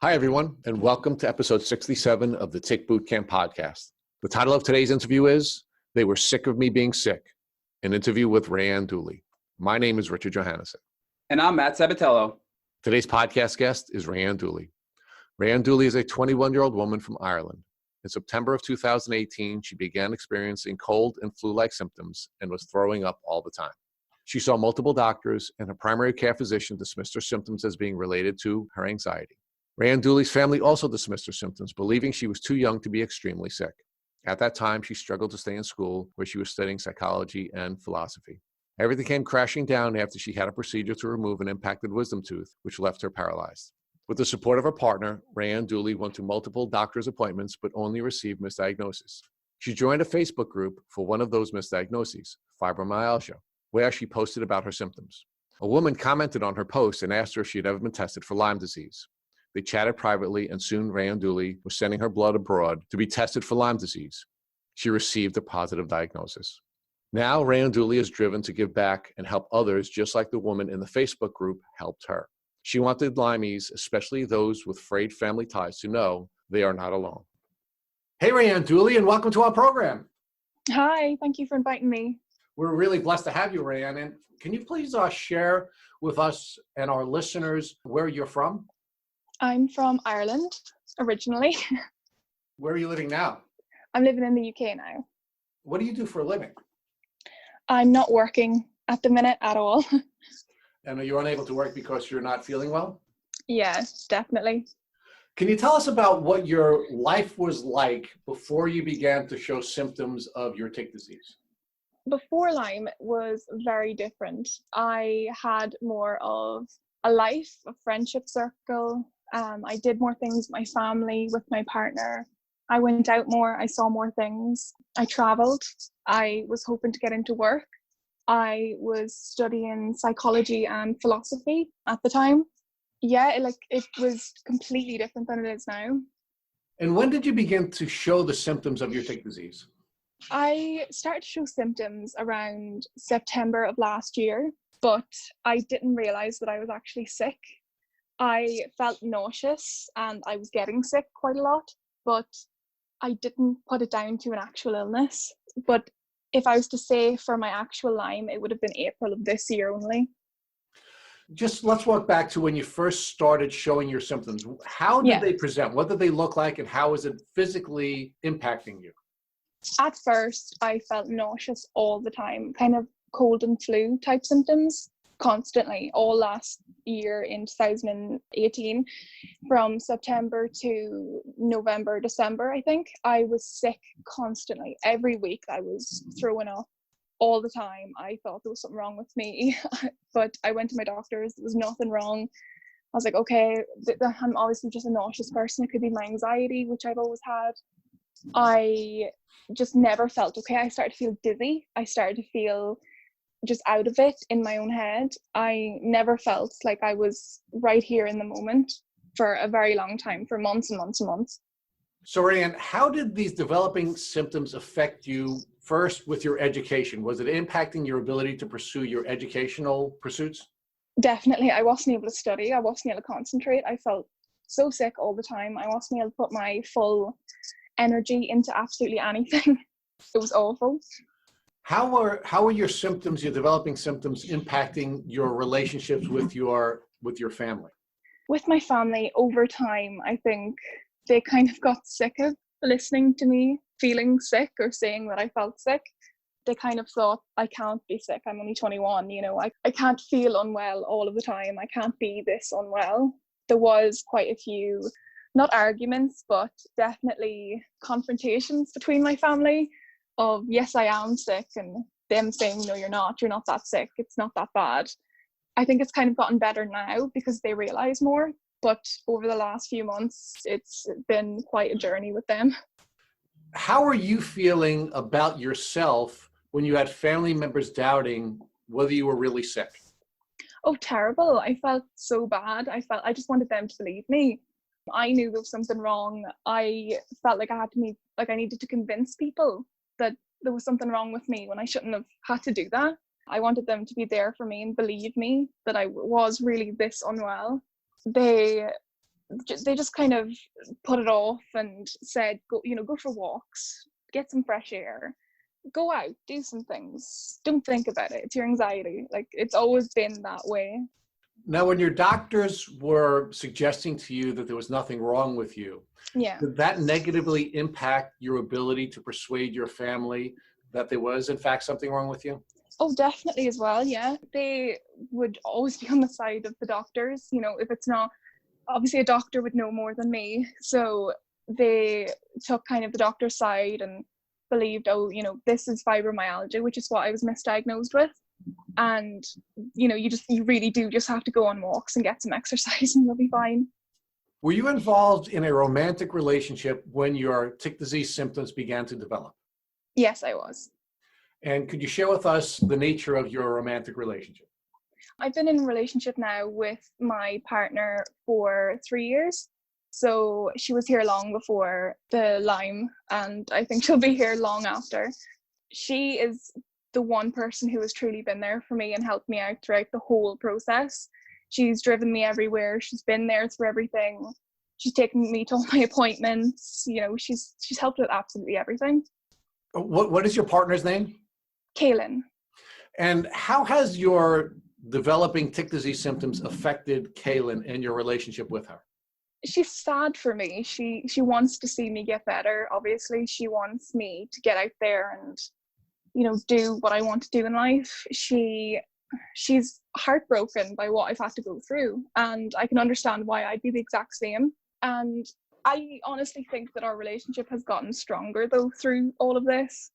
Hi, everyone, and welcome to episode 67 of the Tick Bootcamp podcast. The title of today's interview is They Were Sick of Me Being Sick, an interview with Rayanne Dooley. My name is Richard Johannesson. And I'm Matt Sabatello. Today's podcast guest is Rayanne Dooley. Rayanne Dooley is a 21-year-old woman from Ireland. In September of 2018, she began experiencing cold and flu-like symptoms and was throwing up all the time. She saw multiple doctors, and her primary care physician dismissed her symptoms as being related to her anxiety. Rayanne Dooley's family also dismissed her symptoms, believing she was too young to be extremely sick. At that time, she struggled to stay in school, where she was studying psychology and philosophy. Everything came crashing down after she had a procedure to remove an impacted wisdom tooth, which left her paralyzed. With the support of her partner, Rayanne Dooley went to multiple doctor's appointments, but only received misdiagnosis. She joined a Facebook group for one of those misdiagnoses, fibromyalgia, where she posted about her symptoms. A woman commented on her post and asked her if she had ever been tested for Lyme disease. They chatted privately, and soon Rayanne Dooley was sending her blood abroad to be tested for Lyme disease. She received a positive diagnosis. Now, Rayanne Dooley is driven to give back and help others, just like the woman in the Facebook group helped her. She wanted Lymies, especially those with frayed family ties, to know they are not alone. Hey, Rayanne Dooley, and welcome to our program. Hi, thank you for inviting me. We're really blessed to have you, Rayanne. And can you please share with us and our listeners where you're from? I'm from Ireland, originally. Where are you living now? I'm living in the UK now. What do you do for a living? I'm not working at the minute at all. And are you unable to work because you're not feeling well? Yeah, definitely. Can you tell us about what your life was like before you began to show symptoms of your tick disease? Before Lyme, it was very different. I had more of a life, a friendship circle. I did more things with my family, with my partner. I went out more. I saw more things. I traveled. I was hoping to get into work. I was studying psychology and philosophy at the time. Yeah, it was completely different than it is now. And when did you begin to show the symptoms of your tick disease? I started to show symptoms around September of last year, but I didn't realize that I was actually sick. I felt nauseous and I was getting sick quite a lot, but I didn't put it down to an actual illness. But if I was to say for my actual Lyme, it would have been April of this year only. Just let's walk back to when you first started showing your symptoms. How did they present? What did they look like, and how is it physically impacting you? At first, I felt nauseous all the time, kind of cold and flu type symptoms constantly, all last year in 2018. From September to November, December, I think, I was sick constantly. Every week I was throwing up all the time. I thought there was something wrong with me, but I went to my doctors. There was nothing wrong. I was like, okay, I'm obviously just a nauseous person. It could be my anxiety, which I've always had. I just never felt okay. I started to feel dizzy. I started to feel just out of it in my own head. I never felt like I was right here in the moment for a very long time, for months and months and months. So, Rayanne, how did these developing symptoms affect you first with your education? Was it impacting your ability to pursue your educational pursuits? Definitely. I wasn't able to study. I wasn't able to concentrate. I felt so sick all the time. I wasn't able to put my full energy into absolutely anything. It was awful. How are your symptoms, your developing symptoms, impacting your relationships with your family? With my family, over time, I think they kind of got sick of listening to me feeling sick or saying that I felt sick. They kind of thought, I can't be sick. I'm only 21, I can't feel unwell all of the time. I can't be this unwell. There was quite a few, not arguments, but definitely confrontations between my family of, yes, I am sick, and them saying, no, you're not that sick, it's not that bad. I think it's kind of gotten better now because they realize more, but over the last few months, it's been quite a journey with them. How are you feeling about yourself when you had family members doubting whether you were really sick? Oh, terrible. I felt so bad. I just wanted them to believe me. I knew there was something wrong. I felt like I needed to convince people that there was something wrong with me when I shouldn't have had to do that. I wanted them to be there for me and believe me that I was really this unwell. They they just kind of put it off and said, go for walks, get some fresh air, go out, do some things, don't think about it, it's your anxiety. Like, it's always been that way. Now, when your doctors were suggesting to you that there was nothing wrong with you, Yeah. did that negatively impact your ability to persuade your family that there was, in fact, something wrong with you? Oh, definitely as well, yeah. They would always be on the side of the doctors. If it's not, obviously a doctor would know more than me. So they took kind of the doctor's side and believed, this is fibromyalgia, which is what I was misdiagnosed with. And, you really do just have to go on walks and get some exercise and you'll be fine. Were you involved in a romantic relationship when your tick disease symptoms began to develop? Yes, I was. And could you share with us the nature of your romantic relationship? I've been in a relationship now with my partner for 3 years. So she was here long before the Lyme, and I think she'll be here long after. She is the one person who has truly been there for me and helped me out throughout the whole process. She's driven me everywhere. She's been there through everything. She's taken me to all my appointments. She's helped with absolutely everything. What is your partner's name? Kaylin. And how has your developing tick disease symptoms affected Kaylin and your relationship with her? She's sad for me. She wants to see me get better. Obviously, she wants me to get out there and, do what I want to do in life. She's heartbroken by what I've had to go through, and I can understand why I'd be the exact same. And I honestly think that our relationship has gotten stronger though through all of this.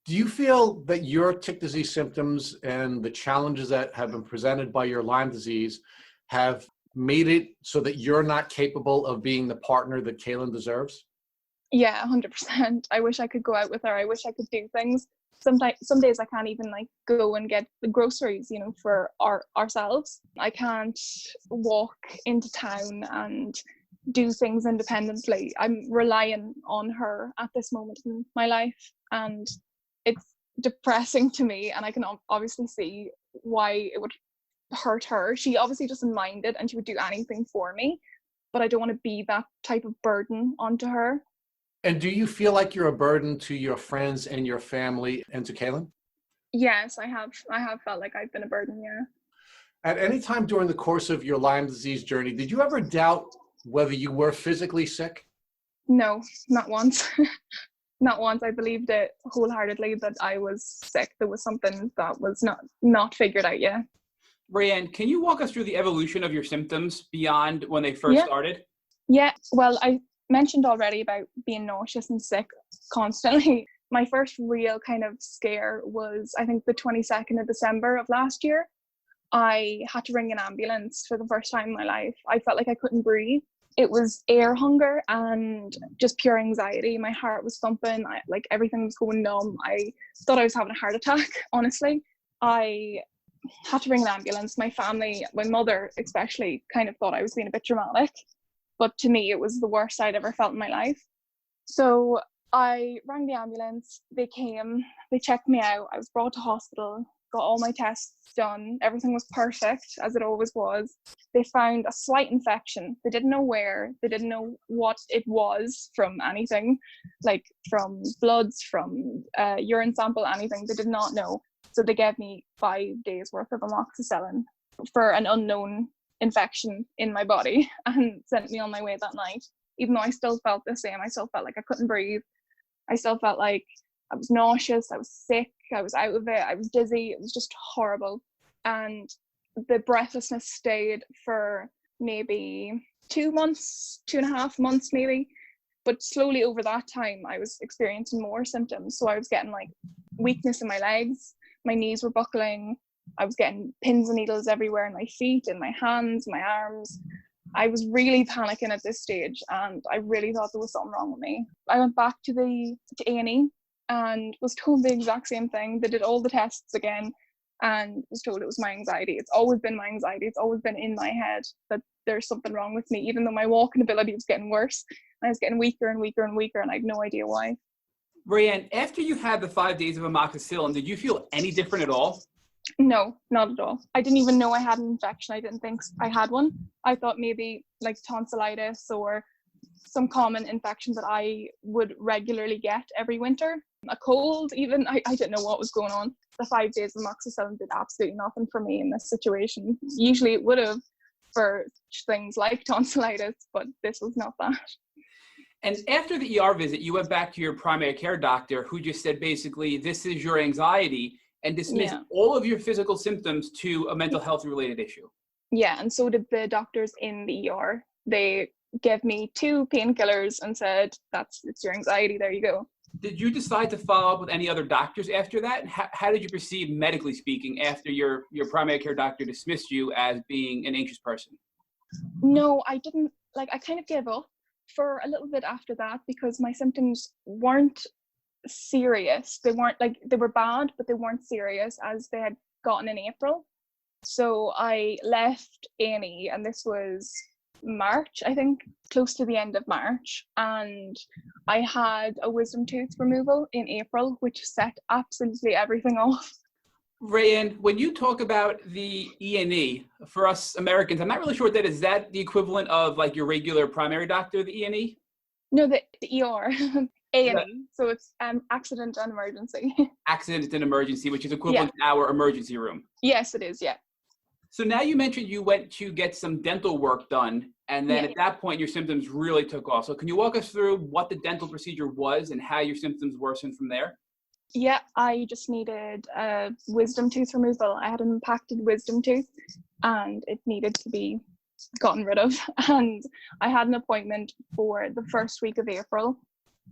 Do you feel that your tick disease symptoms and the challenges that have been presented by your Lyme disease have made it so that you're not capable of being the partner that Kaylin deserves? Yeah, 100%. I wish I could go out with her. I wish I could do things. Some days I can't even go and get the groceries, for ourselves. I can't walk into town and do things independently. I'm relying on her at this moment in my life, and it's depressing to me, and I can obviously see why it would hurt her. She obviously doesn't mind it and she would do anything for me, but I don't want to be that type of burden onto her. And do you feel like you're a burden to your friends and your family and to Kaylin? Yes, I have felt like I've been a burden, yeah. At any time during the course of your Lyme disease journey, did you ever doubt whether you were physically sick? No, not once. Not once. I believed it wholeheartedly that I was sick. There was something that was not figured out yet. Rayanne, can you walk us through the evolution of your symptoms beyond when they first started? Yeah, well, I mentioned already about being nauseous and sick constantly. My first real kind of scare was, I think, the 22nd of December of last year. I had to ring an ambulance for the first time in my life. I felt like I couldn't breathe. It was air hunger and just pure anxiety. My heart was thumping. Everything was going numb. I thought I was having a heart attack, honestly. I had to ring an ambulance. My family, my mother especially, kind of thought I was being a bit dramatic. But to me, it was the worst I'd ever felt in my life. So I rang the ambulance. They came. They checked me out. I was brought to hospital. Got all my tests done. Everything was perfect, as it always was. They found a slight infection. They didn't know where. They didn't know what it was from anything, like from bloods, from urine sample, anything. They did not know. So they gave me 5 days worth of amoxicillin for an unknown infection in my body and sent me on my way that night. Even though I still felt the same, I still felt like I couldn't breathe. I still felt like I was nauseous, I was sick, I was out of it, I was dizzy. It was just horrible. And the breathlessness stayed for maybe 2 months, 2.5 months maybe. But slowly over that time, I was experiencing more symptoms. So I was getting weakness in my legs, my knees were buckling, I was getting pins and needles everywhere in my feet, in my hands, my arms. I was really panicking at this stage, and I really thought there was something wrong with me. I went back to A&E and was told the exact same thing. They did all the tests again and was told it was my anxiety. It's always been my anxiety. It's always been in my head that there's something wrong with me, even though my walking ability was getting worse. I was getting weaker and weaker and weaker, and I had no idea why. Rayanne, after you had the 5 days of amoxicillin, did you feel any different at all? No, not at all. I didn't even know I had an infection. I didn't think I had one. I thought maybe like tonsillitis or some common infection that I would regularly get every winter. A cold even, I didn't know what was going on. The 5 days of amoxicillin did absolutely nothing for me in this situation. Usually it would have for things like tonsillitis, but this was not that. And after the ER visit, you went back to your primary care doctor who just said, basically, this is your anxiety, and dismissed all of your physical symptoms to a mental health related issue. Yeah, and so did the doctors in the ER. They gave me 2 painkillers and said, it's your anxiety, there you go. Did you decide to follow up with any other doctors after that? And how did you proceed, medically speaking, after your primary care doctor dismissed you as being an anxious person? No, I didn't. Like, I kind of gave up for a little bit after that because my symptoms weren't serious. They weren't like, they were bad, but they weren't serious as they had gotten in April. So I left A&E, and this was March, I think, close to the end of March, and I had a wisdom tooth removal in April, which set absolutely everything off. Rayanne, when you talk about the E&E, for us Americans, I'm not really sure what that is. Is that the equivalent of like your regular primary doctor, the E&E? No, the ER. A&E, so it's accident and emergency. Accident and emergency, which is equivalent to our emergency room. Yes, it is, yeah. So now you mentioned you went to get some dental work done, and then at that point your symptoms really took off. So can you walk us through what the dental procedure was and how your symptoms worsened from there? Yeah, I just needed a wisdom tooth removal. I had an impacted wisdom tooth and it needed to be gotten rid of. And I had an appointment for the first week of April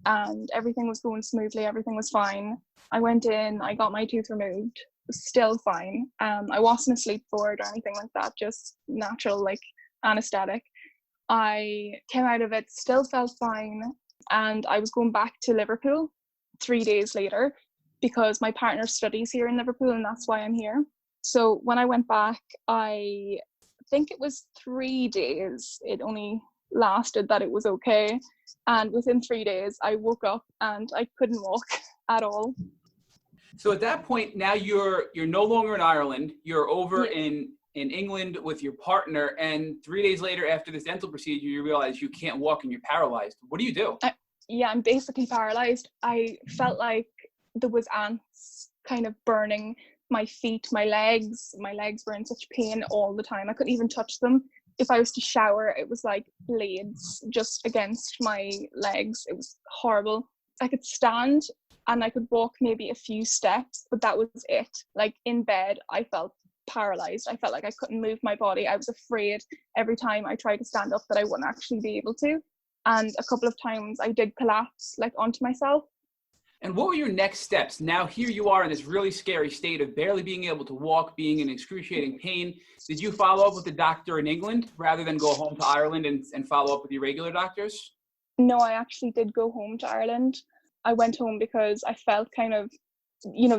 and everything was going smoothly. Everything was fine. I went in, I got my tooth removed, still fine. I wasn't asleep for it or anything like that, just natural, like anesthetic. I came out of it, still felt fine. And I was going back to Liverpool 3 days later because my partner studies here in Liverpool and that's why I'm here. So when I went back, I think it was 3 days. It only lasted that it was okay. And within 3 days, I woke up and I couldn't walk at all. So at that point, now you're no longer in Ireland. You're over in England with your partner. And 3 days later, after this dental procedure, you realize you can't walk and you're paralyzed. What do you do? I'm basically paralyzed. I felt like there was ants kind of burning my feet, my legs. My legs were in such pain all the time. I couldn't even touch them. If I was to shower, it was like blades just against my legs. It was horrible. I could stand and I could walk maybe a few steps, but that was it. Like in bed, I felt paralyzed. I felt like I couldn't move my body. I was afraid every time I tried to stand up that I wouldn't actually be able to. And a couple of times I did collapse like onto myself. And what were your next steps? Now here you are in this really scary state of barely being able to walk, being in excruciating pain. Did you follow up with the doctor in England rather than go home to Ireland and follow up with your regular doctors? No, I actually did go home to Ireland. I went home because I felt kind of,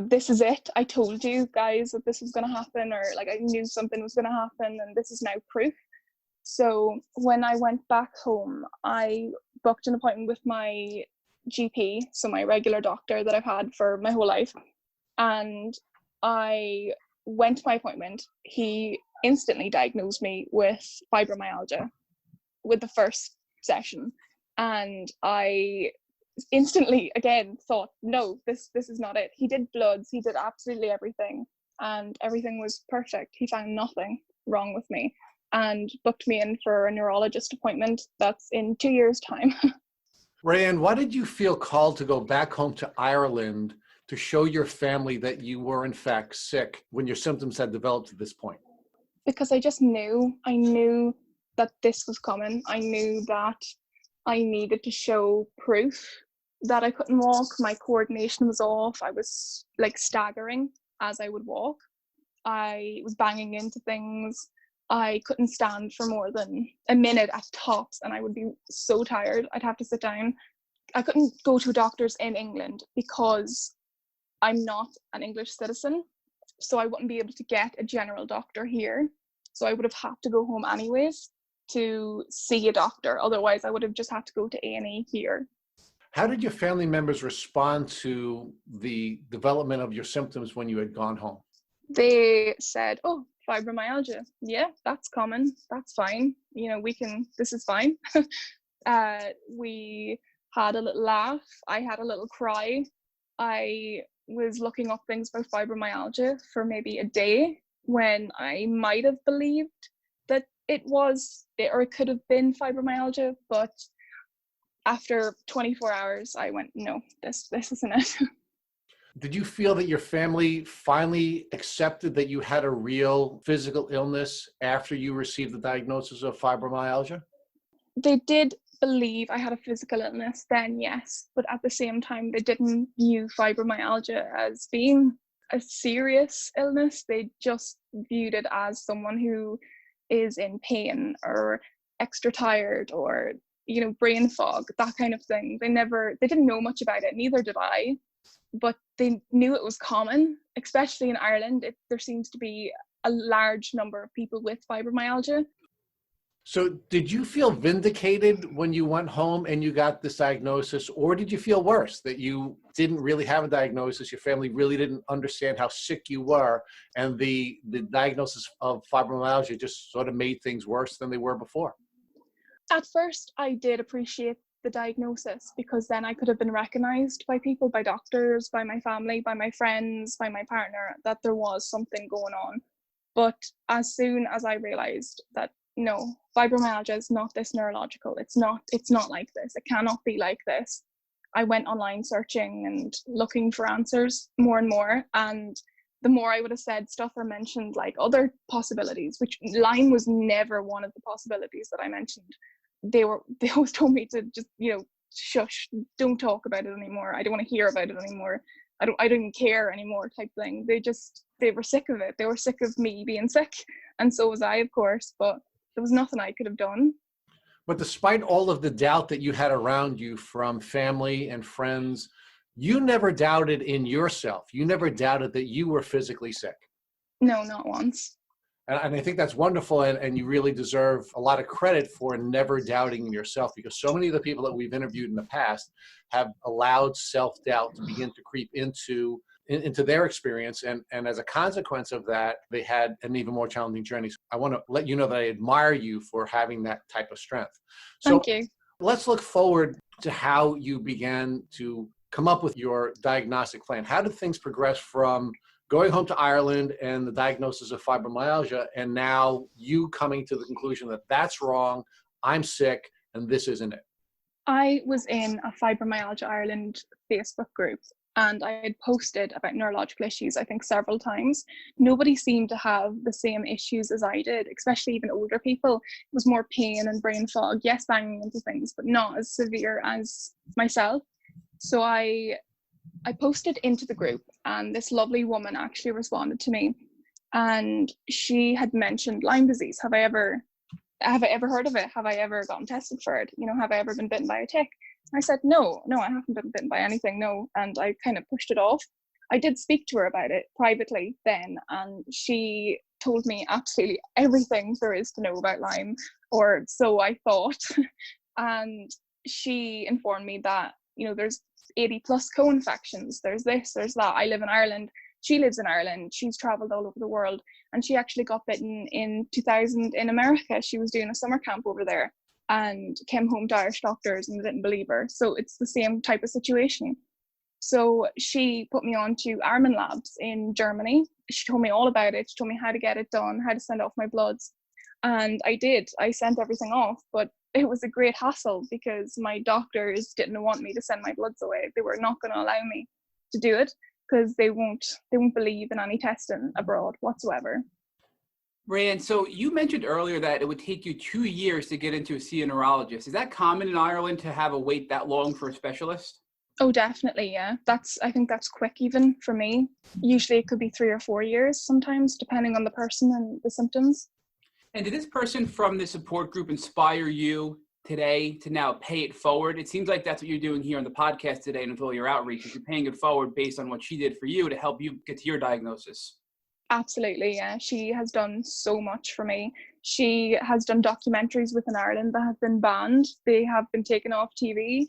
this is it. I told you guys that this was going to happen, or like I knew something was going to happen and this is now proof. So when I went back home, I booked an appointment with my GP, so my regular doctor that I've had for my whole life. And I went to my appointment. He instantly diagnosed me with fibromyalgia with the first session. And I instantly again thought, no, this is not it. He did bloods, he did absolutely everything, and everything was perfect. He found nothing wrong with me and booked me in for a neurologist appointment that's in 2 years' time. Rayanne, why did you feel called to go back home to Ireland to show your family that you were in fact sick when your symptoms had developed to this point? Because I just knew. I knew that this was coming. I knew that I needed to show proof that I couldn't walk. My coordination was off. I was like staggering as I would walk. I was banging into things. I couldn't stand for more than a minute at tops, and I would be so tired. I'd have to sit down. I couldn't go to doctors in England because I'm not an English citizen, so I wouldn't be able to get a general doctor here. So I would have had to go home anyways to see a doctor. Otherwise, I would have just had to go to A&E here. How did your family members respond to the development of your symptoms when you had gone home? They said, oh, fibromyalgia. Yeah, that's common. That's fine. This is fine. We had a little laugh. I had a little cry. I was looking up things about fibromyalgia for maybe a day when I might have believed that it could have been fibromyalgia, but after 24 hours, I went, no, this isn't it. Did you feel that your family finally accepted that you had a real physical illness after you received the diagnosis of fibromyalgia? They did believe I had a physical illness then, yes, but at the same time, they didn't view fibromyalgia as being a serious illness. They just viewed it as someone who is in pain or extra tired or, brain fog, that kind of thing. They didn't know much about it, neither did I, but they knew it was common, especially in Ireland. There seems to be a large number of people with fibromyalgia. So did you feel vindicated when you went home and you got this diagnosis, or did you feel worse that you didn't really have a diagnosis, your family really didn't understand how sick you were, and the diagnosis of fibromyalgia just sort of made things worse than they were before? At first, I did appreciate the diagnosis because then I could have been recognized by people, by doctors, by my family, by my friends, by my partner, that there was something going on. But as soon as I realized that no, fibromyalgia is not this neurological, it's not like this, it cannot be like this, I went online searching and looking for answers more and more. And the more I would have said stuff or mentioned like other possibilities, which Lyme was never one of the possibilities that I mentioned. They always told me to just, shush, don't talk about it anymore. I don't want to hear about it anymore. I don't even care anymore type thing. They were sick of it. They were sick of me being sick. And so was I, of course, but there was nothing I could have done. But despite all of the doubt that you had around you from family and friends, you never doubted in yourself. You never doubted that you were physically sick. No, not once. And I think that's wonderful, and you really deserve a lot of credit for never doubting in yourself, because so many of the people that we've interviewed in the past have allowed self-doubt to begin to creep into their experience. And as a consequence of that, they had an even more challenging journey. So I want to let you know that I admire you for having that type of strength. So thank you. Let's look forward to how you began to come up with your diagnostic plan. How did things progress from going home to Ireland and the diagnosis of fibromyalgia, and now you coming to the conclusion that that's wrong, I'm sick, and this isn't it? I was in a Fibromyalgia Ireland Facebook group, and I had posted about neurological issues, I think, several times. Nobody seemed to have the same issues as I did, especially even older people. It was more pain and brain fog, yes, banging into things, but not as severe as myself. So I posted into the group, and this lovely woman actually responded to me, and she had mentioned Lyme disease. Have I ever heard of it? Have I ever gotten tested for it? Have I ever been bitten by a tick? I said, no, I haven't been bitten by anything, no. And I kind of pushed it off. I did speak to her about it privately then, and she told me absolutely everything there is to know about Lyme, or so I thought. And she informed me that, there's 80 plus co-infections. There's this, there's that. I live in Ireland. She lives in Ireland. She's traveled all over the world. And she actually got bitten in 2000 in America. She was doing a summer camp over there and came home to Irish doctors and they didn't believe her. So it's the same type of situation. So she put me on to Armin Labs in Germany. She told me all about it. She told me how to get it done, how to send off my bloods. And I did. I sent everything off, but it was a great hassle because my doctors didn't want me to send my bloods away. They were not going to allow me to do it because they won't believe in any testing abroad whatsoever. Rayanne, so you mentioned earlier that it would take you 2 years to get into see a neurologist. Is that common in Ireland to have a wait that long for a specialist? Oh, definitely, yeah. I think that's quick even for me. Usually it could be 3 or 4 years sometimes, depending on the person and the symptoms. And did this person from the support group inspire you today to now pay it forward? It seems like that's what you're doing here on the podcast today and with all your outreach, is you're paying it forward based on what she did for you to help you get to your diagnosis. Absolutely, yeah. She has done so much for me. She has done documentaries within Ireland that have been banned. They have been taken off TV.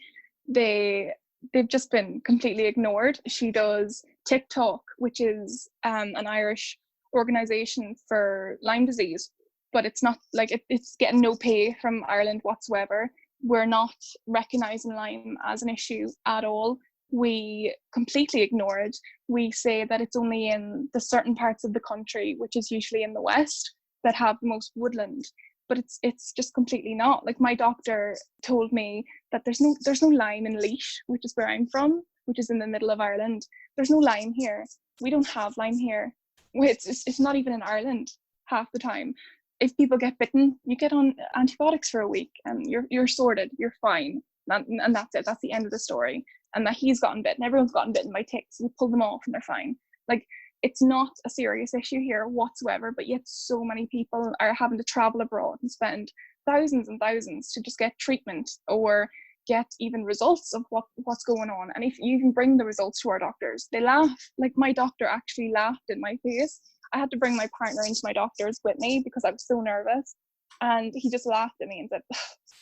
They've just been completely ignored. She does TikTok, which is an Irish organization for Lyme disease, but it's not like it's getting no pay from Ireland whatsoever. We're not recognizing Lyme as an issue at all. We completely ignore it. We say that it's only in the certain parts of the country, which is usually in the west, that have the most woodland. But it's just completely not. Like, my doctor told me that there's no Lyme in Laois, which is where I'm from, which is in the middle of Ireland. There's no Lyme here. We don't have Lyme here. It's not even in Ireland half the time. If people get bitten, you get on antibiotics for a week and you're sorted, you're fine. And that's it. That's the end of the story. And that he's gotten bitten. Everyone's gotten bitten by ticks. You pull them off and they're fine. Like, it's not a serious issue here whatsoever, but yet so many people are having to travel abroad and spend thousands and thousands to just get treatment or get even results of what's going on. And if you even bring the results to our doctors, they laugh. Like, my doctor actually laughed in my face. I had to bring my partner into my doctor's with me because I was so nervous. And he just laughed at me and said,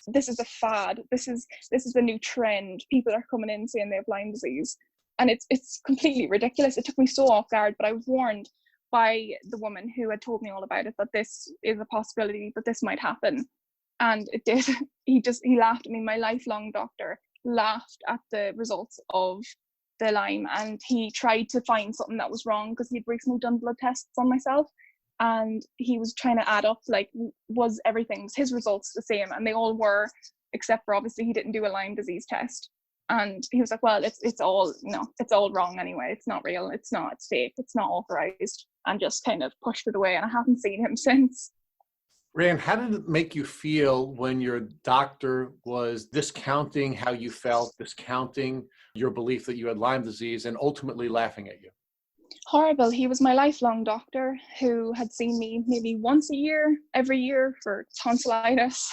this is a fad. This is the new trend. People are coming in saying they have Lyme disease. And it's completely ridiculous. It took me so off guard, but I was warned by the woman who had told me all about it, that this is a possibility, that this might happen. And it did. He laughed at me. My lifelong doctor laughed at the results of the Lyme, and he tried to find something that was wrong because he'd recently done blood tests on myself. And he was trying to add up, like, was his results the same? And they all were, except for obviously he didn't do a Lyme disease test. And he was like, well, it's all wrong anyway. It's not real. It's fake. It's not authorized, and just kind of pushed it away. And I haven't seen him since. Rayanne, how did it make you feel when your doctor was discounting how you felt, discounting your belief that you had Lyme disease, and ultimately laughing at you? Horrible. He was my lifelong doctor who had seen me maybe once a year, every year, for tonsillitis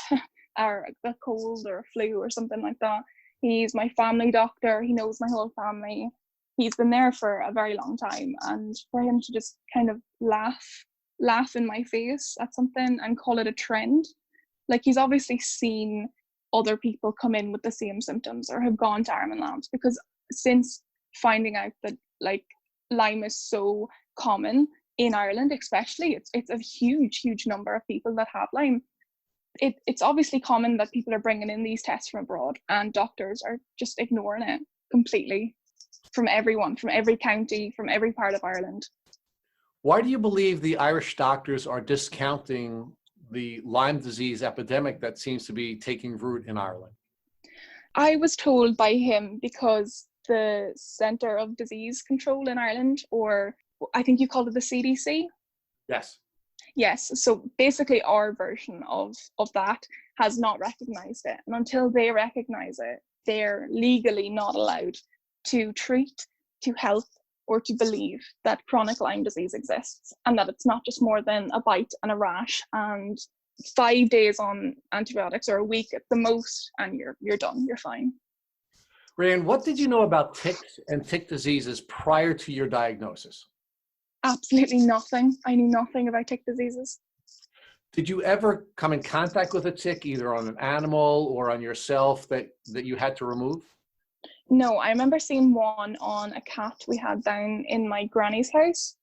or a cold or a flu or something like that. He's my family doctor. He knows my whole family. He's been there for a very long time. And for him to just kind of laugh in my face at something and call it a trend, like, he's obviously seen other people come in with the same symptoms or have gone to Armin Labs, because since finding out that, like, Lyme is so common in Ireland, especially, it's a huge number of people that have Lyme. It's obviously common that people are bringing in these tests from abroad, and doctors are just ignoring it completely, from everyone, from every county, from every part of Ireland. Why do you believe the Irish doctors are discounting the Lyme disease epidemic that seems to be taking root in Ireland? I was told by him because the Centre of Disease Control in Ireland, or I think you called it the CDC. Yes. So basically our version of that has not recognised it. And until they recognise it, they're legally not allowed to treat, to help, or to believe that chronic Lyme disease exists, and that it's not just more than a bite and a rash and 5 days on antibiotics, or a week at the most, and you're done, you're fine. Rayanne, what did you know about ticks and tick diseases prior to your diagnosis? Absolutely nothing. I knew nothing about tick diseases. Did you ever come in contact with a tick, either on an animal or on yourself, that you had to remove? No, I remember seeing one on a cat we had down in my granny's house.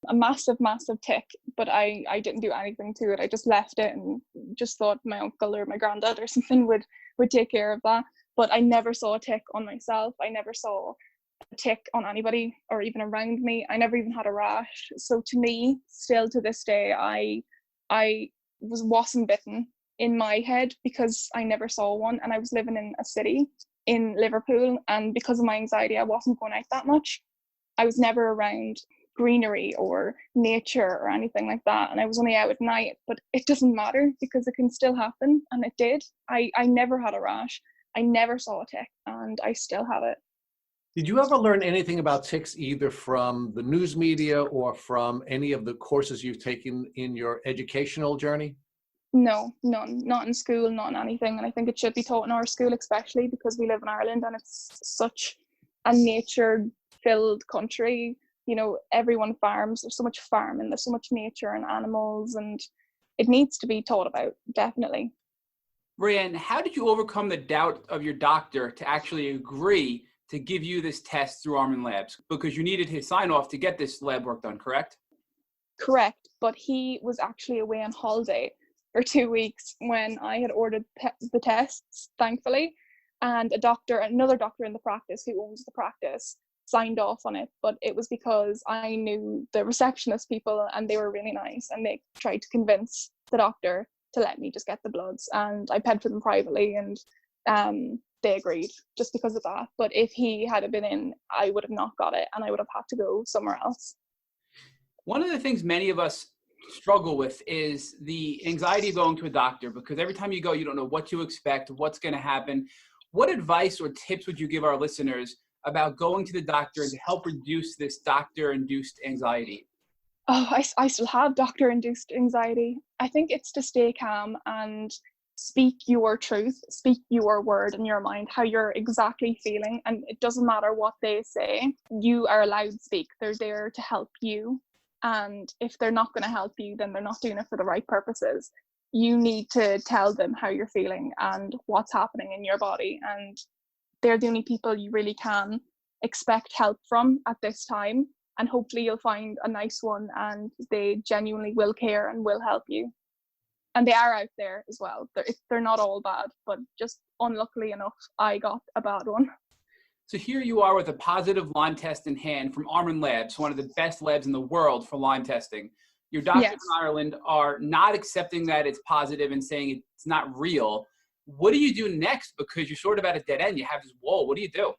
A massive tick, but I didn't do anything to it. I just left it and just thought my uncle or my granddad or something would take care of that. But I never saw a tick on myself. I never saw a tick on anybody or even around me. I never even had a rash. So to me, still to this day, I wasn't bitten in my head because I never saw one, and I was living in a city in Liverpool, and because of my anxiety I wasn't going out that much. I was never around greenery or nature or anything like that, and I was only out at night. But it doesn't matter because it can still happen, and it did. I never had a rash, I never saw a tick, and I still have it. Did you ever learn anything about ticks either from the news media or from any of the courses you've taken in your educational journey? No, none. Not in school, not in anything. And I think it should be taught in our school, especially because we live in Ireland and it's such a nature-filled country. You know, everyone farms. There's so much farming. There's so much nature and animals, and it needs to be taught about, definitely. Rayanne, how did you overcome the doubt of your doctor to actually agree to give you this test through Armin Labs? Because you needed his sign-off to get this lab work done, correct? Correct, but he was actually away on holiday for 2 weeks when I had ordered the tests, thankfully, and another doctor in the practice who owns the practice, signed off on it. But it was because I knew the receptionist people and they were really nice, and they tried to convince the doctor to let me just get the bloods, and I paid for them privately, and they agreed just because of that. But if he had been in, I would have not got it, and I would have had to go somewhere else. One of the things many of us struggle with is the anxiety of going to a doctor, because every time you go, you don't know what to expect, what's going to happen. What advice or tips would you give our listeners about going to the doctor and to help reduce this doctor-induced anxiety? Oh, I still have doctor-induced anxiety. I think it's to stay calm and speak your truth, speak your word in your mind, how you're exactly feeling. And it doesn't matter what they say. You are allowed to speak. They're there to help you. And if they're not going to help you, then they're not doing it for the right purposes. You need to tell them how you're feeling and what's happening in your body. And they're the only people you really can expect help from at this time. And hopefully you'll find a nice one, and they genuinely will care and will help you. And they are out there as well. They're not all bad, but just unluckily enough, I got a bad one. So here you are with a positive Lyme test in hand from Armin Labs, one of the best labs in the world for Lyme testing. Your doctors Yes. in Ireland are not accepting that it's positive and saying it's not real. What do you do next? Because you're sort of at a dead end. You have this wall. What do you do?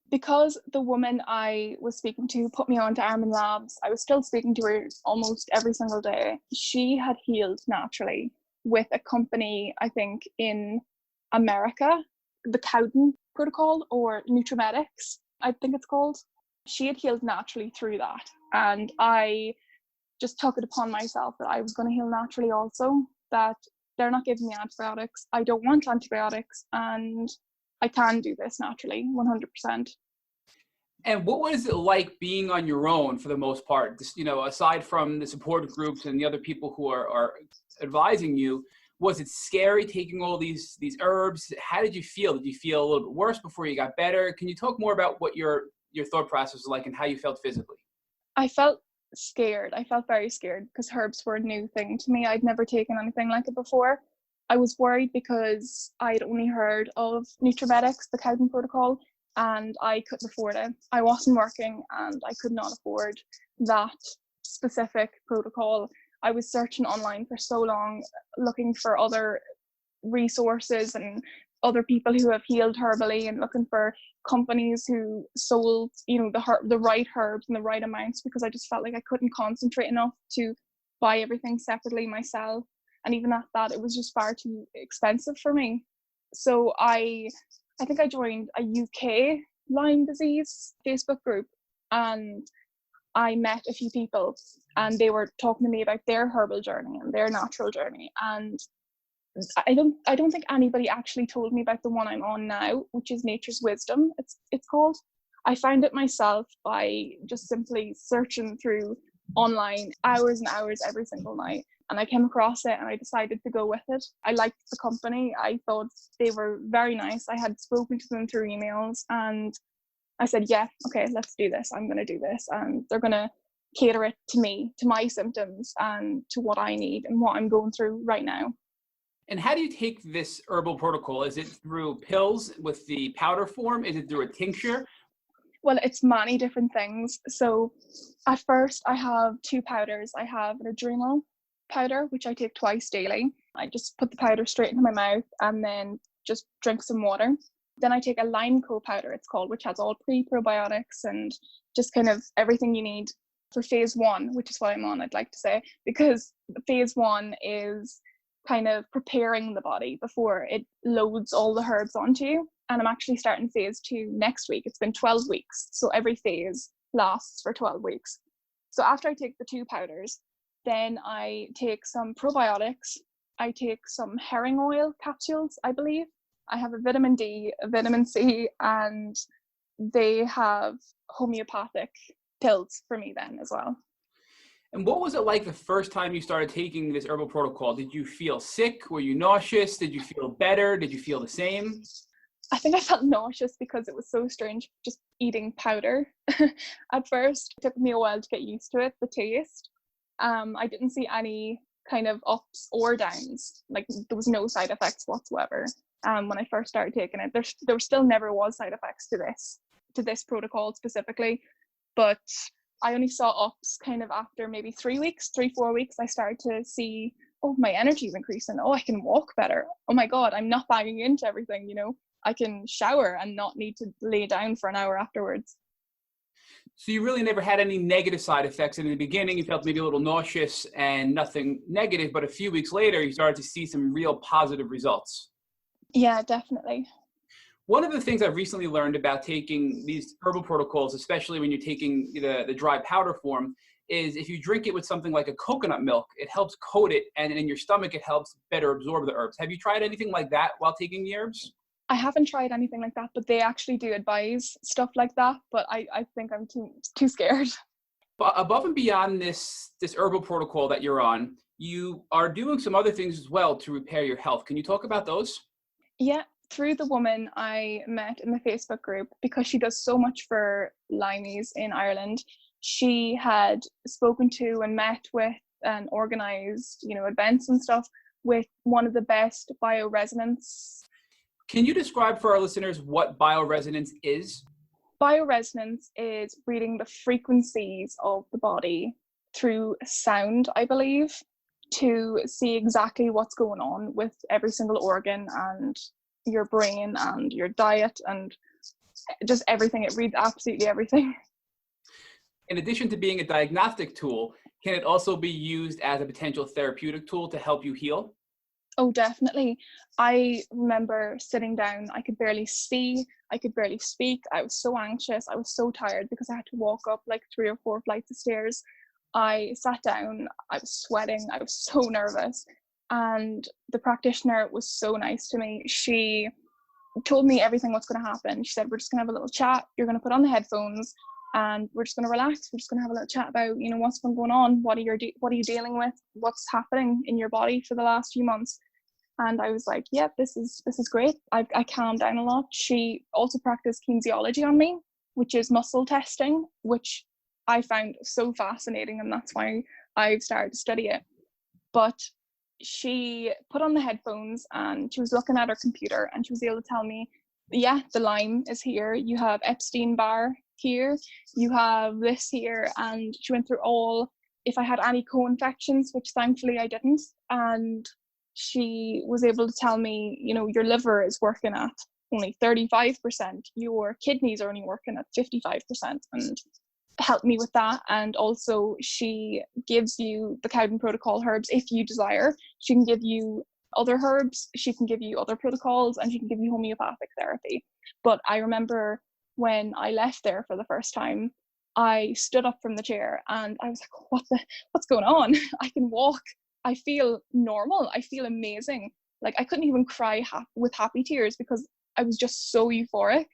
Because the woman I was speaking to put me on to Armin Labs, I was still speaking to her almost every single day. She had healed naturally with a company, I think, in America, the Cowden protocol, or Nutrimetics, I think it's called. She had healed naturally through that. And I just took it upon myself that I was going to heal naturally also, that they're not giving me antibiotics. I don't want antibiotics, and I can do this naturally, 100%. And what was it like being on your own for the most part? Just, aside from the support groups and the other people who are advising you, was it scary taking all these herbs? How did you feel? Did you feel a little bit worse before you got better? Can you talk more about what your thought process was like and how you felt physically? I felt scared. I felt very scared because herbs were a new thing to me. I'd never taken anything like it before. I was worried because I'd only heard of Nutrimetics, the Cowden protocol, and I couldn't afford it. I wasn't working and I could not afford that specific protocol. I was searching online for so long, looking for other resources and other people who have healed herbally, and looking for companies who sold, the right herbs and the right amounts, because I just felt like I couldn't concentrate enough to buy everything separately myself. And even at that, it was just far too expensive for me. So I think I joined a UK Lyme disease Facebook group, and I met a few people, and they were talking to me about their herbal journey and their natural journey. And I don't think anybody actually told me about the one I'm on now, which is Nature's Wisdom, it's called. I found it myself by just simply searching through online hours and hours every single night. And I came across it and I decided to go with it. I liked the company. I thought they were very nice. I had spoken to them through emails, and I said, yeah, okay, let's do this. I'm going to do this. And they're going to cater it to me, to my symptoms, and to what I need and what I'm going through right now. And how do you take this herbal protocol? Is it through pills with the powder form? Is it through a tincture? Well, it's many different things. So at first I have two powders. I have an adrenal powder, which I take twice daily. I just put the powder straight into my mouth and then just drink some water. Then I take a Lyme Co powder, it's called, which has all pre-probiotics and just kind of everything you need for phase 1, which is what I'm on, I'd like to say, because phase 1 is kind of preparing the body before it loads all the herbs onto you. And I'm actually starting phase 2 next week. It's been 12 weeks. So every phase lasts for 12 weeks. So after I take the 2 powders, then I take some probiotics. I take some herring oil capsules, I believe. I have a vitamin D, a vitamin C, and they have homeopathic pills for me then as well. And what was it like the first time you started taking this herbal protocol? Did you feel sick? Were you nauseous? Did you feel better? Did you feel the same? I think I felt nauseous because it was so strange just eating powder at first. It took me a while to get used to it, the taste. I didn't see any kind of ups or downs. Like there was no side effects whatsoever. When I first started taking it, there still never was side effects to this protocol specifically, but I only saw ups kind of after maybe 4 weeks. I started to see, oh, my energy is increasing. Oh, I can walk better. Oh my God, I'm not banging into everything, I can shower and not need to lay down for an hour afterwards. So you really never had any negative side effects. In the beginning, you felt maybe a little nauseous and nothing negative, but a few weeks later, you started to see some real positive results. Yeah, definitely. One of the things I've recently learned about taking these herbal protocols, especially when you're taking the dry powder form, is if you drink it with something like a coconut milk, it helps coat it, and in your stomach, it helps better absorb the herbs. Have you tried anything like that while taking the herbs? I haven't tried anything like that, but they actually do advise stuff like that, but I think I'm too scared. But above and beyond this herbal protocol that you're on, you are doing some other things as well to repair your health. Can you talk about those? Yeah, through the woman I met in the Facebook group, because she does so much for Limeys in Ireland, she had spoken to and met with and organized, events and stuff with one of the best bioresonance. Can you describe for our listeners what bioresonance is? Bioresonance is reading the frequencies of the body through sound, I believe, to see exactly what's going on with every single organ and your brain and your diet and just everything. It reads absolutely everything. In addition to being a diagnostic tool, can it also be used as a potential therapeutic tool to help you heal? Oh, definitely. I remember sitting down, I could barely see, I could barely speak. I was so anxious. I was so tired because I had to walk up like 3 or 4 flights of stairs. I sat down, I was sweating, I was so nervous. And the practitioner was so nice to me. She told me everything what's going to happen. She said, we're just going to have a little chat. You're going to put on the headphones and we're just going to relax. We're just going to have a little chat about, what's been going on. What are you dealing with? What's happening in your body for the last few months? And I was like, yeah, this is great. I calmed down a lot. She also practiced kinesiology on me, which is muscle testing, which I found so fascinating, and that's why I've started to study it. But she put on the headphones and she was looking at her computer and she was able to tell me, yeah, the Lyme is here. You have Epstein-Barr here. You have this here. And she went through all, if I had any co-infections, which thankfully I didn't. And she was able to tell me, your liver is working at only 35%, your kidneys are only working at 55%, and help me with that. And also she gives you the Cowden protocol herbs if you desire. She can give you other herbs, she can give you other protocols, and she can give you homeopathic therapy. But I remember when I left there for the first time, I stood up from the chair and I was like, what's going on? I can walk. I feel normal. I feel amazing. Like I couldn't even cry with happy tears because I was just so euphoric.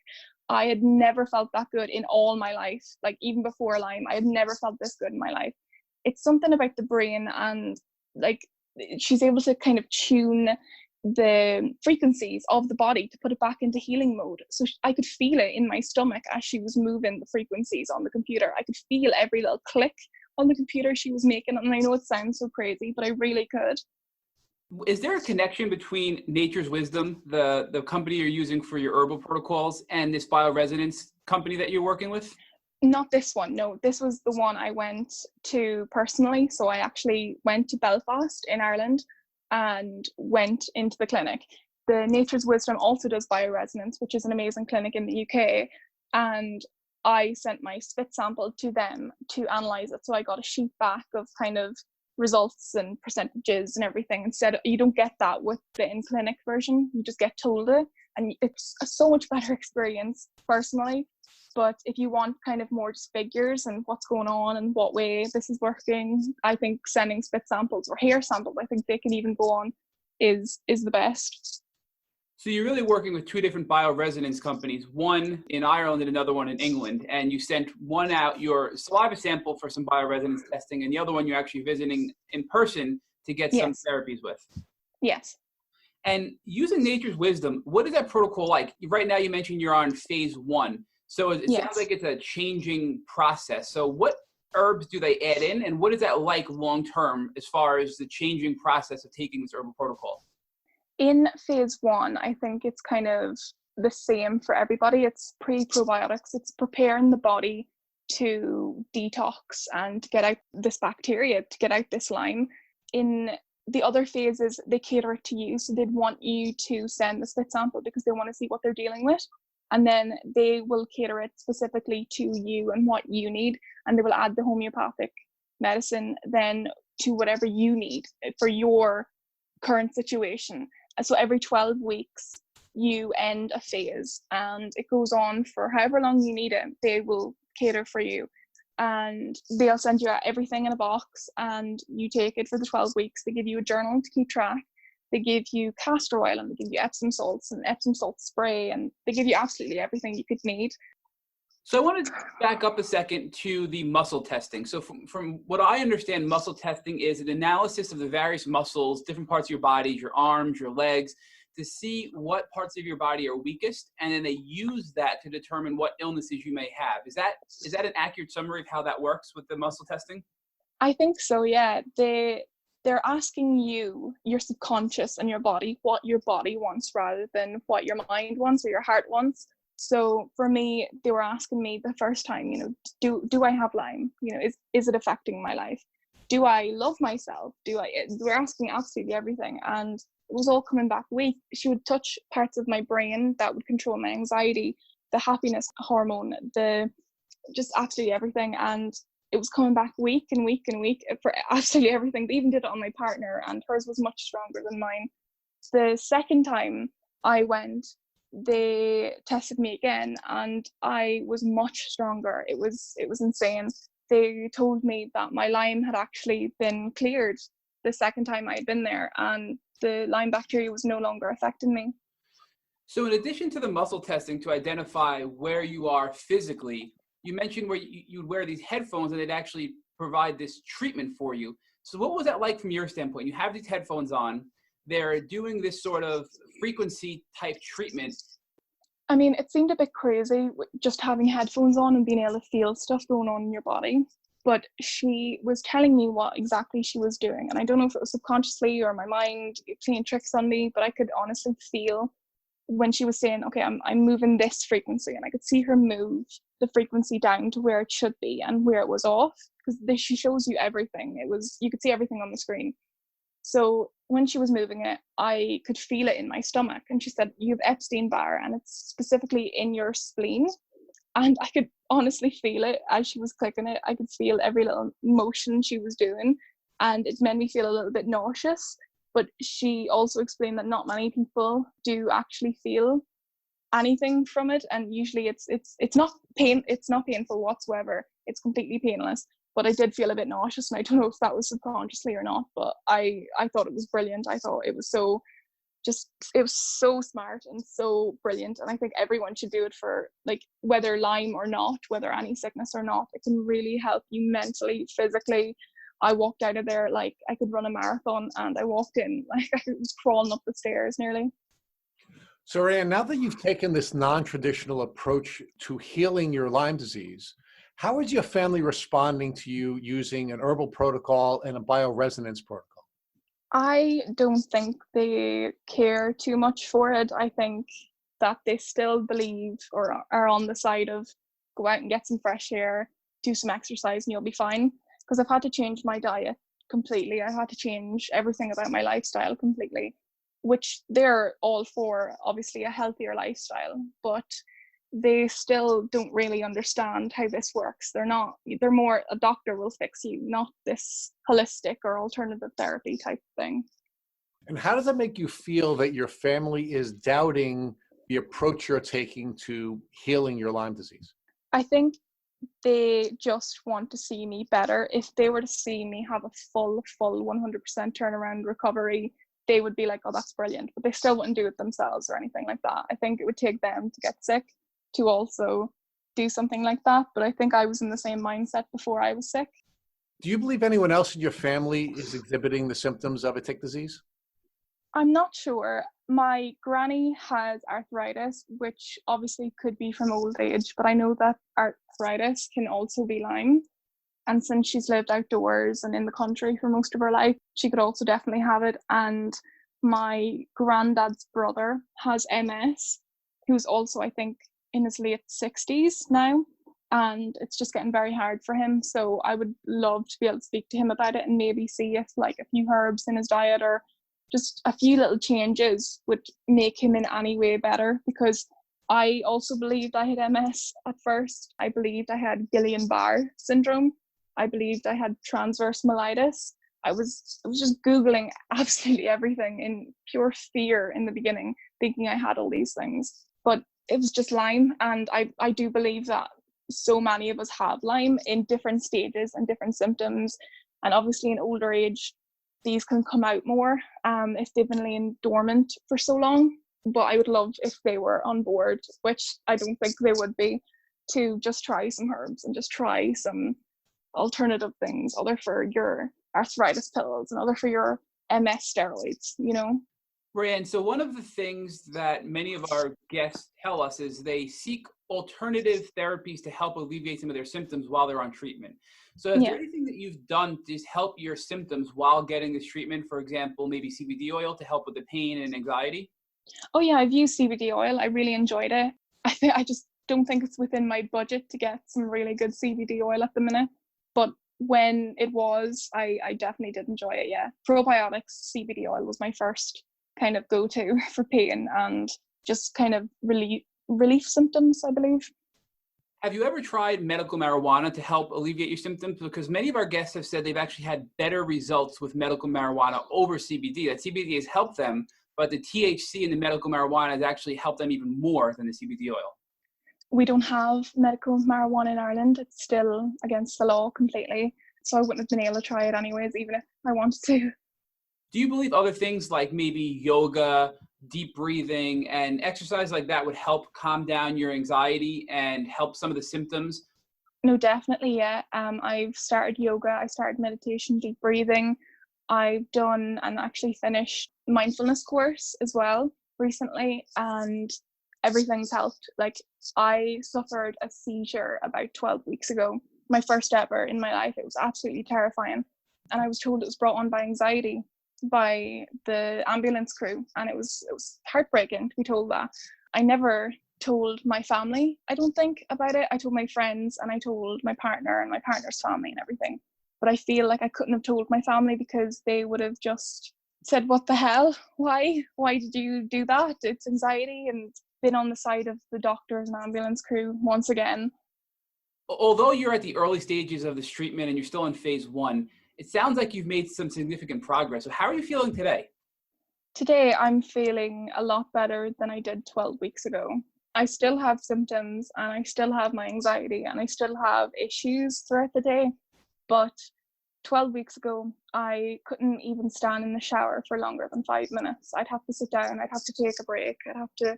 I had never felt that good in all my life. Like even before Lyme, I had never felt this good in my life. It's something about the brain, and like she's able to kind of tune the frequencies of the body to put it back into healing mode. So I could feel it in my stomach as she was moving the frequencies on the computer. I could feel every little click on the computer she was making, and I know it sounds so crazy, but I really could. Is there a connection between Nature's Wisdom, the company you're using for your herbal protocols, and this bioresonance company that you're working with? Not this one, no. This was the one I went to personally. So I actually went to Belfast in Ireland and went into the clinic. The Nature's Wisdom also does bioresonance, which is an amazing clinic in the UK. And I sent my spit sample to them to analyze it. So I got a sheet back of kind of results and percentages and everything. Instead, you don't get that with the in-clinic version. You just get told it, and it's a so much better experience personally. But if you want kind of more just figures and what's going on and what way this is working, I think sending spit samples or hair samples, I think they can even go on, is the best. So you're really working with 2 different bioresonance companies, one in Ireland and another one in England. And you sent one out, your saliva sample, for some bioresonance testing, and the other one you're actually visiting in person to get some therapies with. Yes. And using Nature's Wisdom, what is that protocol like? Right now you mentioned you're on phase 1. So it sounds like it's a changing process. So what herbs do they add in, and what is that like long term as far as the changing process of taking this herbal protocol? In phase one, I think it's kind of the same for everybody. It's pre-probiotics. It's preparing the body to detox and get out this bacteria, to get out this Lyme. In the other phases, they cater it to you. So they'd want you to send the spit sample because they want to see what they're dealing with. And then they will cater it specifically to you and what you need. And they will add the homeopathic medicine then to whatever you need for your current situation. So every 12 weeks, you end a phase and it goes on for however long you need it. They will cater for you and they'll send you everything in a box and you take it for the 12 weeks. They give you a journal to keep track. They give you castor oil and they give you Epsom salts and Epsom salt spray, and they give you absolutely everything you could need. So I want to back up a second to the muscle testing. So from what I understand, muscle testing is an analysis of the various muscles, different parts of your body, your arms, your legs, to see what parts of your body are weakest, and then they use that to determine what illnesses you may have. Is that an accurate summary of how that works with the muscle testing? I think so, yeah. They're asking you, your subconscious and your body, what your body wants rather than what your mind wants or your heart wants. So for me, they were asking me the first time, do I have Lyme? Is it affecting my life? Do I love myself? We're asking absolutely everything. And it was all coming back weak. She would touch parts of my brain that would control my anxiety, the happiness hormone, just absolutely everything. And it was coming back week and week and week for absolutely everything. They even did it on my partner and hers was much stronger than mine. The second time I went, they tested me again and I was much stronger. It was insane. They told me that my Lyme had actually been cleared the second time I had been there and the Lyme bacteria was no longer affecting me. So in addition to the muscle testing to identify where you are physically, you mentioned where you'd wear these headphones and they'd actually provide this treatment for you. So what was that like from your standpoint? You have these headphones on, they're doing this sort of frequency type treatment. I mean, it seemed a bit crazy just having headphones on and being able to feel stuff going on in your body. But she was telling me what exactly she was doing. And I don't know if it was subconsciously or my mind playing tricks on me, but I could honestly feel when she was saying, okay, I'm moving this frequency, and I could see her move the frequency down to where it should be and where it was off, because she shows you everything. You could see everything on the screen. So when she was moving it, I could feel it in my stomach. And she said, you have Epstein-Barr and it's specifically in your spleen. And I could honestly feel it as she was clicking it. I could feel every little motion she was doing. And it made me feel a little bit nauseous. But she also explained that not many people do actually feel anything from it. And usually it's not painful whatsoever. It's completely painless. But I did feel a bit nauseous, and I don't know if that was subconsciously or not, but I thought it was brilliant. I thought it was so smart and so brilliant. And I think everyone should do it for, like, whether Lyme or not, whether any sickness or not. It can really help you mentally, physically. I walked out of there like I could run a marathon, and I walked in like I was crawling up the stairs nearly. So Rayanne, now that you've taken this non-traditional approach to healing your Lyme disease, how is your family responding to you using an herbal protocol and a bioresonance protocol? I don't think they care too much for it. I think that they still believe or are on the side of go out and get some fresh air, do some exercise, and you'll be fine. Because I've had to change my diet completely. I had to change everything about my lifestyle completely, which they're all for, obviously, a healthier lifestyle. But they still don't really understand how this works. They're more, a doctor will fix you, not this holistic or alternative therapy type thing. And how does it make you feel that your family is doubting the approach you're taking to healing your Lyme disease? I think they just want to see me better. If they were to see me have a full 100% turnaround recovery, they would be like, oh, that's brilliant. But they still wouldn't do it themselves or anything like that. I think it would take them to get sick to also do something like that. But I think I was in the same mindset before I was sick. Do you believe anyone else in your family is exhibiting the symptoms of a tick disease? I'm not sure. My granny has arthritis, which obviously could be from old age, but I know that arthritis can also be Lyme. And since she's lived outdoors and in the country for most of her life, she could also definitely have it. And my granddad's brother has MS, who's also, I think, in his late 60s now. And it's just getting very hard for him. So I would love to be able to speak to him about it and maybe see if like a few herbs in his diet or just a few little changes would make him in any way better, because I also believed I had MS at first. I believed I had Guillain-Barré syndrome. I believed I had transverse myelitis. I was just Googling absolutely everything in pure fear in the beginning, thinking I had all these things. But it was just Lyme, and I do believe that so many of us have Lyme in different stages and different symptoms. And obviously in older age, these can come out more if they've been laying dormant for so long. But I would love if they were on board, which I don't think they would be, to just try some herbs and just try some alternative things, other for your arthritis pills and other for your MS steroids, you know? Rayanne, so one of the things that many of our guests tell us is they seek alternative therapies to help alleviate some of their symptoms while they're on treatment. So is there anything that you've done to help your symptoms while getting this treatment? For example, maybe CBD oil to help with the pain and anxiety? Oh yeah, I've used CBD oil. I really enjoyed it. I just don't think it's within my budget to get some really good CBD oil at the minute. But when it was, I definitely did enjoy it, yeah. Probiotics CBD oil was my first kind of go-to for pain and just kind of relief symptoms, I believe. Have you ever tried medical marijuana to help alleviate your symptoms? Because many of our guests have said they've actually had better results with medical marijuana over CBD. That CBD has helped them, but the THC in the medical marijuana has actually helped them even more than the CBD oil. We don't have medical marijuana in Ireland. It's still against the law completely. So I wouldn't have been able to try it anyways, even if I wanted to. Do you believe other things like maybe yoga, deep breathing, and exercise like that would help calm down your anxiety and help some of the symptoms? No, definitely, yeah. I've started yoga, I started meditation, deep breathing. I've done and actually finished mindfulness course as well recently, and everything's helped. Like, I suffered a seizure about 12 weeks ago, my first ever in my life. It was absolutely terrifying, and I was told it was brought on by anxiety by the ambulance crew, and it was heartbreaking to be told that. I never told my family, I don't think, about it. I told my friends and I told my partner and my partner's family and everything, but I feel like I couldn't have told my family because they would have just said, what the hell, why did you do that? It's anxiety. And been on the side of the doctors and ambulance crew once again. Although you're at the early stages of this treatment and you're still in phase 1, it sounds like you've made some significant progress. So how are you feeling today? Today, I'm feeling a lot better than I did 12 weeks ago. I still have symptoms and I still have my anxiety and I still have issues throughout the day. But 12 weeks ago, I couldn't even stand in the shower for longer than 5 minutes. I'd have to sit down, I'd have to take a break, I'd have to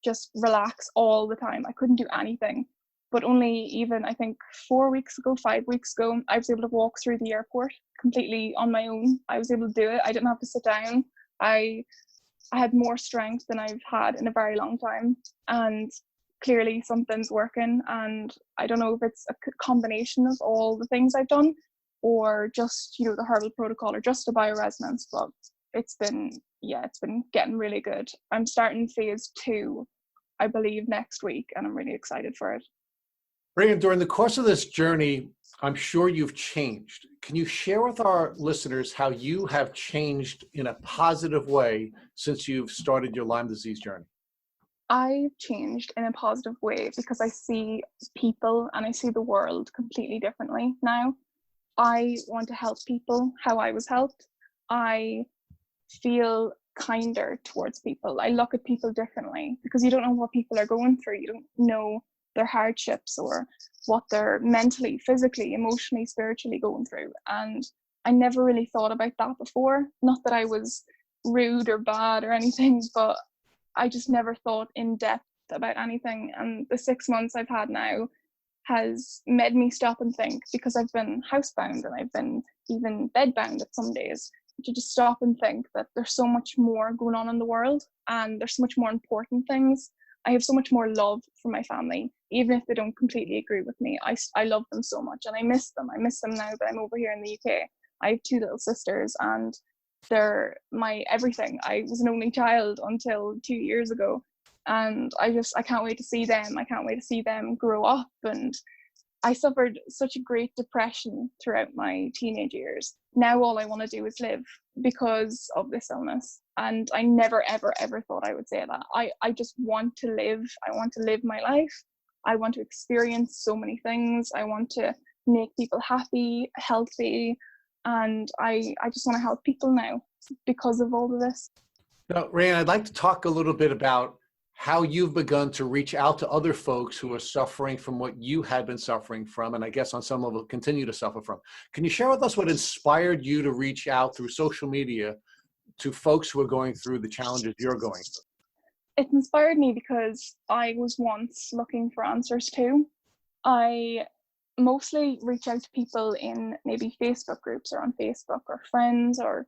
just relax all the time. I couldn't do anything. But only even, I think, 4 weeks ago, 5 weeks ago, I was able to walk through the airport completely on my own. I was able to do it. I didn't have to sit down. I had more strength than I've had in a very long time. And clearly something's working. And I don't know if it's a combination of all the things I've done or just, you know, the herbal protocol or just a bioresonance. But it's been getting really good. I'm starting phase 2, I believe, next week, and I'm really excited for it. Rayanne, during the course of this journey, I'm sure you've changed. Can you share with our listeners how you have changed in a positive way since you've started your Lyme disease journey? I've changed in a positive way because I see people and I see the world completely differently now. I want to help people how I was helped. I feel kinder towards people. I look at people differently because you don't know what people are going through. You don't know their hardships or what they're mentally, physically, emotionally, spiritually going through. And I never really thought about that before. Not that I was rude or bad or anything, but I just never thought in depth about anything. And the 6 months I've had now has made me stop and think, because I've been housebound and I've been even bedbound at some days, to just stop and think that there's so much more going on in the world and there's so much more important things I have so much more love for my family, even if they don't completely agree with me. I love them so much, and I miss them. I miss them now that I'm over here in the UK. I have 2 little sisters, and they're my everything. I was an only child until 2 years ago, and I can't wait to see them. I can't wait to see them grow up. And I suffered such a great depression throughout my teenage years. Now all I want to do is live because of this illness. And I never, ever, ever thought I would say that. I just want to live. I want to live my life. I want to experience so many things. I want to make people happy, healthy. And I just want to help people now because of all of this. Now, Rayanne, I'd like to talk a little bit about how you've begun to reach out to other folks who are suffering from what you had been suffering from, and I guess on some level continue to suffer from. Can you share with us what inspired you to reach out through social media to folks who are going through the challenges you're going through? It inspired me because I was once looking for answers too. I mostly reach out to people in maybe Facebook groups or on Facebook, or friends, or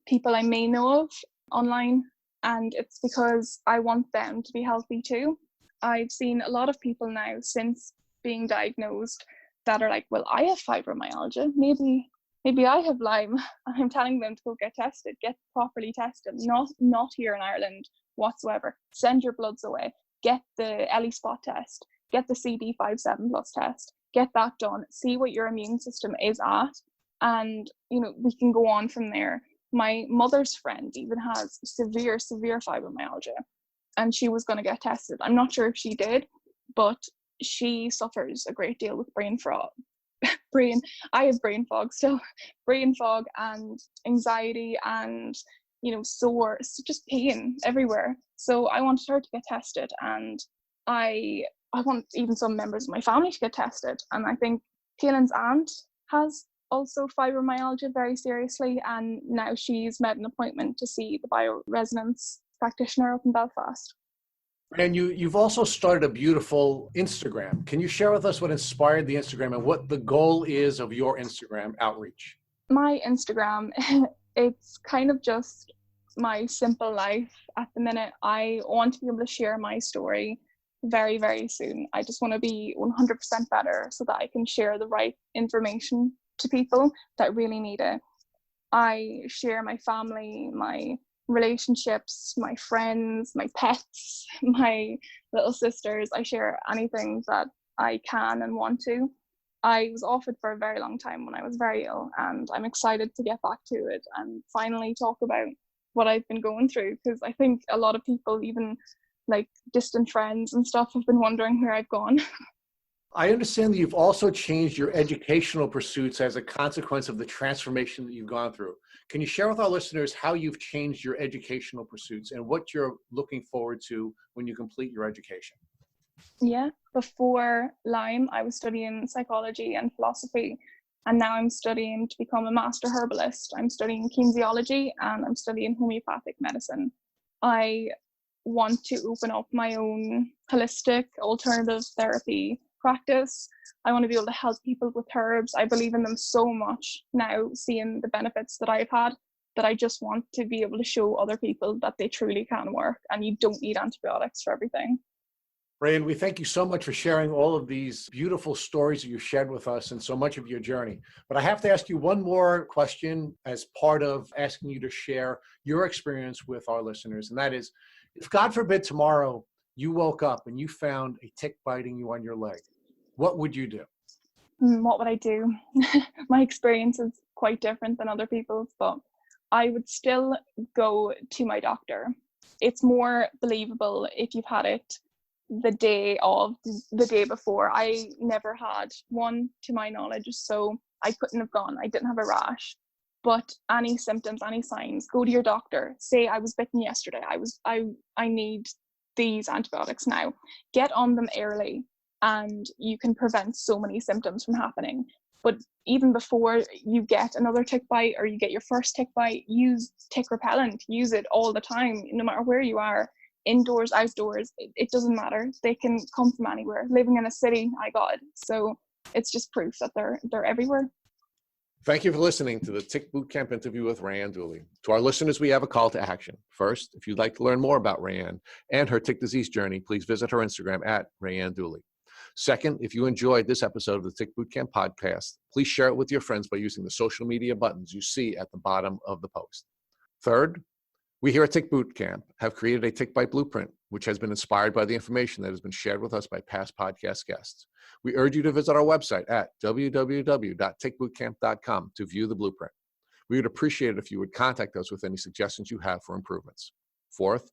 people I may know of online. And it's because I want them to be healthy too. I've seen a lot of people now since being diagnosed that are like, well, I have fibromyalgia. Maybe I have Lyme. And I'm telling them to go get tested, get properly tested, not here in Ireland whatsoever. Send your bloods away. Get the ELISpot test. Get the CD57 plus test. Get that done. See what your immune system is at. And, we can go on from there. My mother's friend even has severe fibromyalgia, and she was going to get tested. I'm not sure if she did, but she suffers a great deal with brain fog. I have brain fog still. Brain fog and anxiety and, sore, just pain everywhere. So I wanted her to get tested, and I want even some members of my family to get tested. And I think Caelan's aunt has also fibromyalgia very seriously, and now she's made an appointment to see the bioresonance practitioner up in Belfast. And you've also started a beautiful Instagram. Can you share with us what inspired the Instagram and what the goal is of your Instagram outreach? My Instagram, it's kind of just my simple life at the minute. I want to be able to share my story very, very soon. I just want to be 100% better so that I can share the right information to people that really need it. I share my family, my relationships, my friends, my pets, my little sisters. I share anything that I can and want to. I was off it for a very long time when I was very ill, and I'm excited to get back to it and finally talk about what I've been going through, because I think a lot of people, even like distant friends and stuff, have been wondering where I've gone. I understand that you've also changed your educational pursuits as a consequence of the transformation that you've gone through. Can you share with our listeners how you've changed your educational pursuits and what you're looking forward to when you complete your education? Yeah, before Lyme, I was studying psychology and philosophy, and now I'm studying to become a master herbalist. I'm studying kinesiology and I'm studying homeopathic medicine. I want to open up my own holistic alternative therapy practice. I want to be able to help people with herbs. I believe in them so much now, seeing the benefits that I've had, that I just want to be able to show other people that they truly can work, and you don't need antibiotics for everything. Rayanne, we thank you so much for sharing all of these beautiful stories that you shared with us and so much of your journey. But I have to ask you one more question as part of asking you to share your experience with our listeners. And that is, if God forbid tomorrow you woke up and you found a tick biting you on your leg, what would you do? What would I do? My experience is quite different than other people's, but I would still go to my doctor. It's more believable if you've had it the day before. I never had one to my knowledge, so I couldn't have gone. I didn't have a rash. But any symptoms, any signs, go to your doctor. Say I was bitten yesterday. I need these antibiotics now. Get on them early, and you can prevent so many symptoms from happening. But even before you get another tick bite or you get your first tick bite, use tick repellent. Use it all the time, no matter where you are, indoors, outdoors. It doesn't matter. They can come from anywhere. Living in a city, I got it. So it's just proof that they're everywhere. Thank you for listening to the Tick Bootcamp interview with Rayanne Dooley. To our listeners, we have a call to action. First, if you'd like to learn more about Rayanne and her tick disease journey, please visit her Instagram at Rayanne Dooley. Second, if you enjoyed this episode of the Tick Bootcamp podcast, please share it with your friends by using the social media buttons you see at the bottom of the post. Third, we here at Tick Bootcamp have created a Tick Bite Blueprint, which has been inspired by the information that has been shared with us by past podcast guests. We urge you to visit our website at www.tickbootcamp.com to view the blueprint. We would appreciate it if you would contact us with any suggestions you have for improvements. Fourth,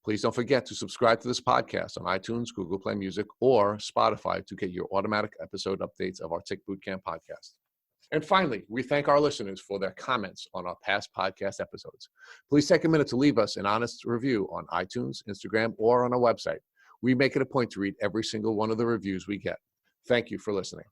please don't forget to subscribe to this podcast on iTunes, Google Play Music, or Spotify to get your automatic episode updates of our Tick Bootcamp podcast. And finally, we thank our listeners for their comments on our past podcast episodes. Please take a minute to leave us an honest review on iTunes, Instagram, or on our website. We make it a point to read every single one of the reviews we get. Thank you for listening.